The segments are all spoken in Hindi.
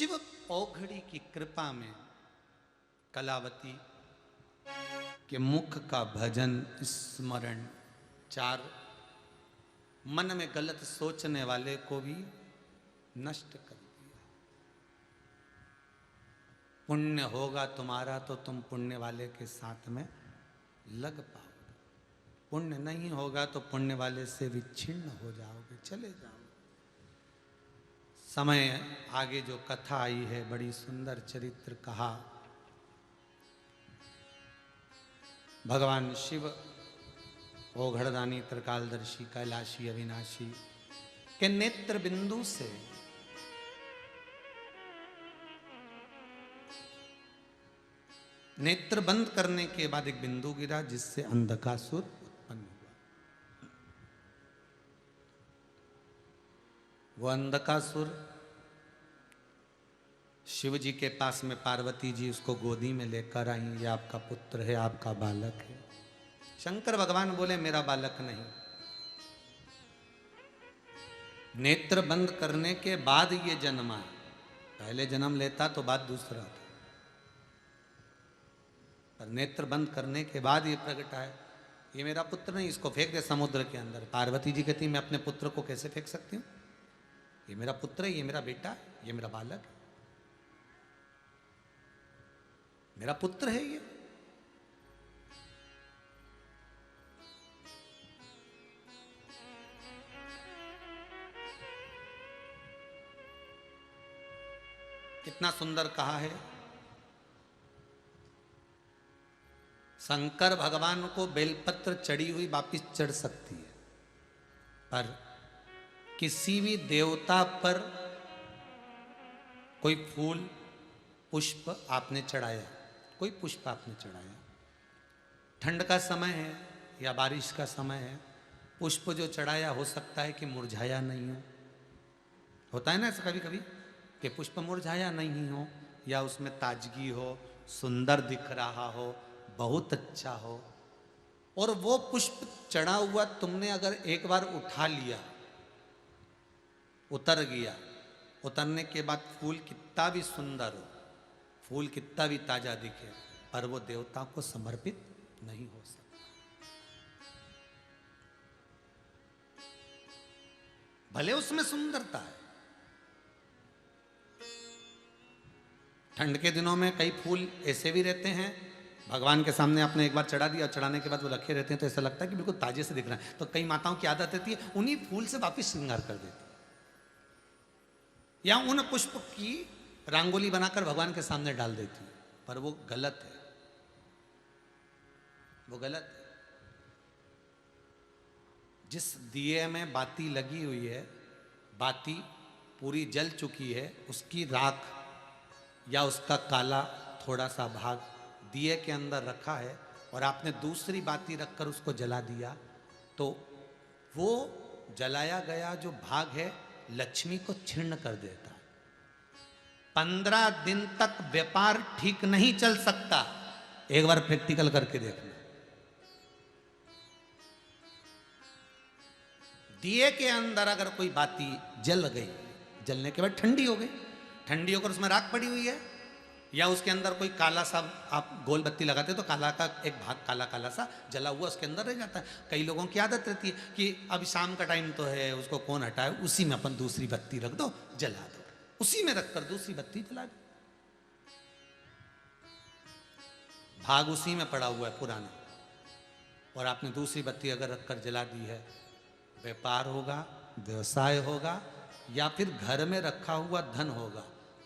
शिव औघड़ी की कृपा में कलावती के मुख का भजन स्मरण चार मन में गलत सोचने वाले को भी नष्ट कर दिया। पुण्य होगा तुम्हारा तो तुम पुण्य वाले के साथ में लग पाओगे, पुण्य नहीं होगा तो पुण्य वाले से विच्छिन्न हो जाओगे, चले जाओगे। समय आगे जो कथा आई है बड़ी सुंदर चरित्र कहा। भगवान शिव ओघड़दानी त्रिकालदर्शी कैलाशी अविनाशी के नेत्र बिंदु से नेत्र बंद करने के बाद एक बिंदु गिरा जिससे अंधकासुर उत्पन्न हुआ। वो अंधकासुर शिव जी के पास में पार्वती जी उसको गोदी में लेकर आई, ये आपका पुत्र है, आपका बालक है। शंकर भगवान बोले मेरा बालक नहीं। नेत्र बंद करने के बाद ये जन्मा है, पहले जन्म लेता तो बात दूसरा था, पर नेत्र बंद करने के बाद ये प्रकट है, ये मेरा पुत्र नहीं, इसको फेंक दे समुद्र के अंदर। पार्वती जी कहती मैं अपने पुत्र को कैसे फेंक सकती हूँ, ये मेरा पुत्र है, ये मेरा बेटा है, ये मेरा बालक है, मेरा पुत्र है ये। कितना सुंदर कहा है। शंकर भगवान को बेलपत्र चढ़ी हुई वापिस चढ़ सकती है, पर किसी भी देवता पर कोई फूल पुष्प आपने चढ़ाया, कोई पुष्प आपने चढ़ाया, ठंड का समय है या बारिश का समय है, पुष्प जो चढ़ाया हो सकता है कि मुरझाया नहीं हो। होता है ना ऐसा कभी कभी कि पुष्प मुरझाया नहीं हो या उसमें ताजगी हो, सुंदर दिख रहा हो, बहुत अच्छा हो, और वो पुष्प चढ़ा हुआ तुमने अगर एक बार उठा लिया, उतर गया, उतरने के बाद फूल कितना भी सुंदर हो, फूल कितना भी ताजा दिखे, पर वो देवता को समर्पित नहीं हो सकता। भले उसमें सुंदरता है। ठंड के दिनों में कई फूल ऐसे भी रहते हैं, भगवान के सामने आपने एक बार चढ़ा दिया, चढ़ाने के बाद वो रखे रहते हैं तो ऐसा लगता है कि बिल्कुल ताजे से दिख रहा है। तो कई माताओं की आदत रहती है उन्हीं फूल से वापिस श्रृंगार कर देती है, या उन पुष्प की रंगोली बनाकर भगवान के सामने डाल देती है, पर वो गलत है, वो गलत है। जिस दिए में बाती लगी हुई है, बाती पूरी जल चुकी है, उसकी राख या उसका काला थोड़ा सा भाग दिए के अंदर रखा है और आपने दूसरी बाती रखकर उसको जला दिया, तो वो जलाया गया जो भाग है लक्ष्मी को छीर्ण कर देता है। 15 दिन तक व्यापार ठीक नहीं चल सकता। एक बार प्रैक्टिकल करके देखना। दिए के अंदर अगर कोई बाती जल गई, जलने के बाद ठंडी हो गई, ठंडी होकर उसमें राख पड़ी हुई है, या उसके अंदर कोई काला सा आप गोल बत्ती लगाते तो काला का एक भाग काला काला सा जला हुआ उसके अंदर रह जाता है। कई लोगों की आदत रहती है कि अभी शाम का टाइम तो है, उसको कौन हटाए, उसी में अपन दूसरी बत्ती रख दो, जला दो, उसी में रखकर दूसरी बत्ती जला दो। भाग उसी में पड़ा हुआ है पुराना, और आपने दूसरी बत्ती अगर रखकर जला दी है, व्यापार होगा, व्यवसाय होगा, या फिर घर में रखा हुआ धन होगा,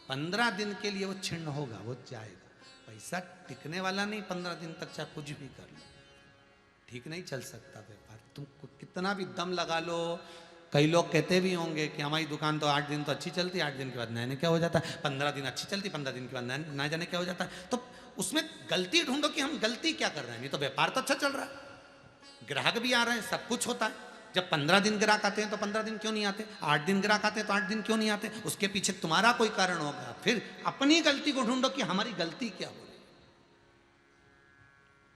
15 दिन के लिए वो छिन्न होगा, वो जाएगा। पैसा टिकने वाला नहीं, 15 दिन तक चाहे कुछ भी कर लो, ठीक नहीं चल सकता व्यापार। तुम कितना भी दम लगा लो। कई लोग कहते भी होंगे कि हमारी दुकान तो 8 दिन तो अच्छी चलती, 8 दिन के बाद नए क्या हो जाता है, 15 दिन अच्छी चलती, 15 दिन के बाद नए जाने क्या हो जाता है। तो उसमें गलती ढूंढो कि हम गलती क्या कर रहे हैं। नहीं तो व्यापार तो अच्छा चल रहा है, ग्राहक भी आ रहे हैं, सब कुछ होता है। जब 15 दिन ग्राहक आते हैं तो 15 दिन क्यों नहीं आते, 8 दिन ग्राहक आते हैं तो 8 दिन क्यों नहीं आते, उसके पीछे तुम्हारा कोई कारण होगा। फिर अपनी गलती को ढूंढो कि हमारी गलती क्या हो रही।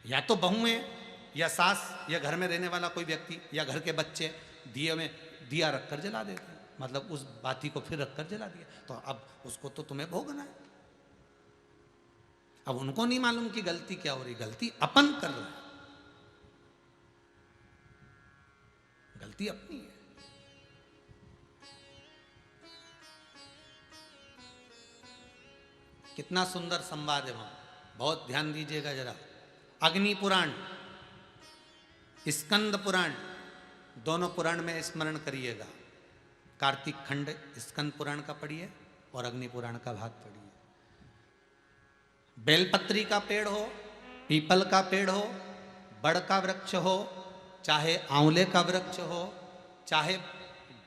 या तो बहू है या सास या घर में रहने वाला कोई व्यक्ति या घर के बच्चे दिए में दिया रखकर जला देते हैं, मतलब उस बाती को फिर रखकर जला दिया, तो अब उसको तो तुम्हें भोगना है। अब उनको नहीं मालूम कि गलती क्या हो रही, गलती अपन कर रहे हैं, गलती अपनी है। कितना सुंदर संवाद है वहां, बहुत ध्यान दीजिएगा जरा। अग्नि पुराण, स्कंद पुराण, दोनों पुराण में स्मरण करिएगा। कार्तिक खंड स्कंद पुराण का पढ़िए और अग्नि पुराण का भाग पढ़िए। बेलपत्री का पेड़ हो, पीपल का पेड़ हो, बड़ का वृक्ष हो, चाहे आंवले का वृक्ष हो, चाहे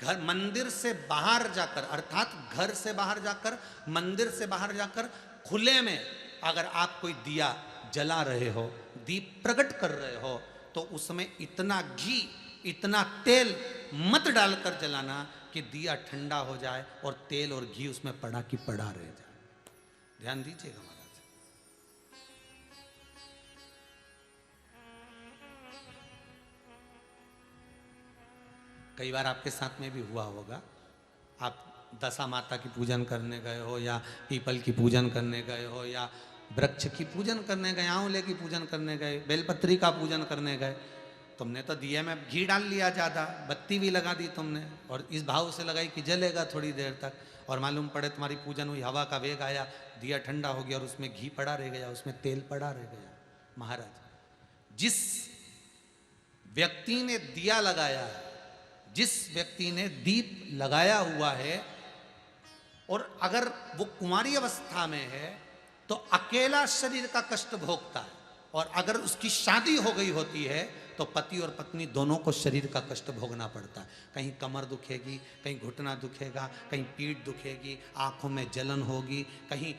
घर मंदिर से बाहर जाकर, अर्थात घर से बाहर जाकर, मंदिर से बाहर जाकर खुले में अगर आप कोई दिया जला रहे हो, दीप प्रकट कर रहे हो, तो उसमें इतना घी, इतना तेल मत डालकर जलाना कि दिया ठंडा हो जाए और तेल और घी उसमें पड़ा की पड़ा रह जाए। ध्यान दीजिएगा महाराज। कई बार आपके साथ में भी हुआ होगा, आप दशा माता की पूजन करने गए हो, या पीपल की पूजन करने गए हो, या वृक्ष की पूजन करने गए, आंवले की पूजन करने गए, बेलपत्री का पूजन करने गए, तुमने तो दिए में घी डाल लिया ज़्यादा, बत्ती भी लगा दी तुमने, और इस भाव से लगाई कि जलेगा थोड़ी देर तक, और मालूम पड़े तुम्हारी पूजन हुई, हवा का वेग आया, दिया ठंडा हो गया और उसमें घी पड़ा रह गया, उसमें तेल पड़ा रह गया। महाराज, जिस व्यक्ति ने दिया लगाया है, जिस व्यक्ति ने दीप लगाया हुआ है, और अगर वो कुंवारी अवस्था में है तो अकेला शरीर का कष्ट भोगता है, और अगर उसकी शादी हो गई होती है तो पति और पत्नी दोनों को शरीर का कष्ट भोगना पड़ता है। कहीं कमर दुखेगी, कहीं घुटना दुखेगा, कहीं पीठ दुखेगी, आंखों में जलन होगी, कहीं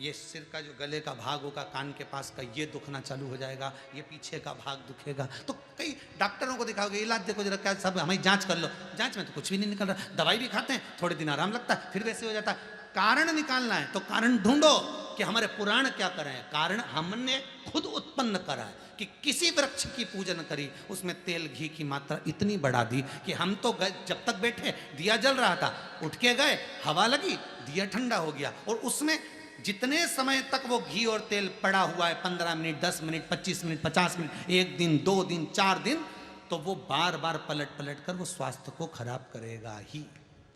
ये सिर का जो गले का भाग होगा, कान के पास का ये दुखना चालू हो जाएगा, ये पीछे का भाग दुखेगा। तो कई डॉक्टरों को दिखाओगे, इलाज देखो जरा, क्या सब हमें जांच कर लो, जांच में तो कुछ भी नहीं निकल रहा, दवाई भी खाते हैं, थोड़े दिन आराम लगता है, फिर वैसे हो जाता है। कारण निकालना है तो कारण ढूंढो कि हमारे पुराण क्या करें। कारण हमने खुद उत्पन्न करा है कि किसी वृक्ष की पूजन करी, उसमें तेल घी की मात्रा इतनी बढ़ा दी कि हम तो जब तक बैठे दिया जल रहा था, उठ के गए, हवा लगी, दिया ठंडा हो गया, और उसमें जितने समय तक वो घी और तेल पड़ा हुआ है, 15 मिनट, 10 मिनट, 25 मिनट, 50 मिनट, 1 दिन, 2 दिन, 4 दिन, तो वो बार बार पलट पलट कर वो स्वास्थ्य को खराब करेगा ही,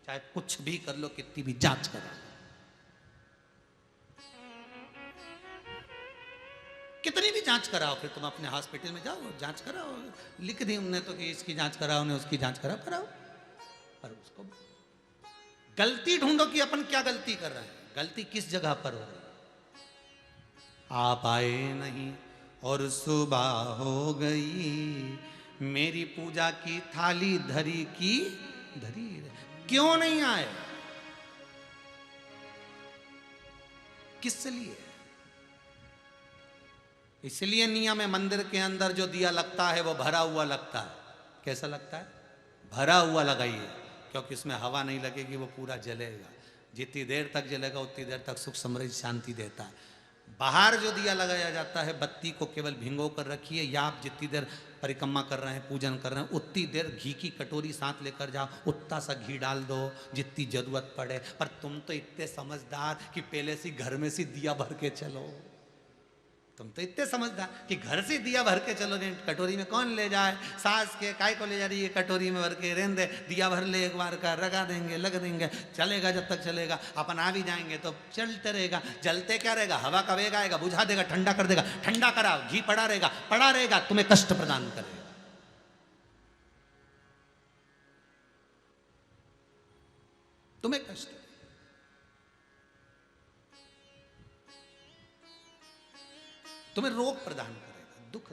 चाहे कुछ भी कर लो, कितनी भी जांच करो, कितनी भी जांच कराओ, फिर तुम अपने हॉस्पिटल में जाओ, जांच कराओ, लिख दी हमने तो कि इसकी जांच कराओ, ने उसकी जांच कराओ, पर उसको गलती ढूंढो कि अपन क्या गलती कर रहे हैं, गलती किस जगह पर हो रही है। आप आए नहीं और सुबह हो गई, मेरी पूजा की थाली धरी की धरी, क्यों नहीं आए, किस लिए? इसलिए नियम है, मंदिर के अंदर जो दिया लगता है वो भरा हुआ लगता है। कैसा लगता है? भरा हुआ लगाइए, क्योंकि उसमें हवा नहीं लगेगी, वो पूरा जलेगा, जितनी देर तक जलेगा उतनी देर तक सुख समृद्धि शांति देता है। बाहर जो दिया लगाया जाता है, बत्ती को केवल भिंगो कर रखिए, या आप जितनी देर परिक्रमा कर रहे हैं, पूजन कर रहे हैं, उतनी देर घी की कटोरी साथ लेकर जाओ, उतना सा घी डाल दो जितनी जरूरत पड़े। पर तुम तो इतने समझदार कि पहले से घर में से दिया भर के चलो, तुम तो इतने समझदार कि घर से दिया भर के चलो, नहीं कटोरी में कौन ले जाए, सास के काय को ले जा रही है, कटोरी में भर के रहने दे, दिया भर ले एक बार का, लगा देंगे, लग देंगे, चलेगा जब तक चलेगा, अपन आ भी जाएंगे तो चलते रहेगा, जलते क्या रहेगा, हवा का वेग आएगा, बुझा देगा, ठंडा कर देगा, ठंडा कराओ, घी पड़ा रहेगा, तुम्हें कष्ट प्रदान करेगा। तुम्हें कष्ट, तुम्हें रोग प्रदान करेगा, दुख।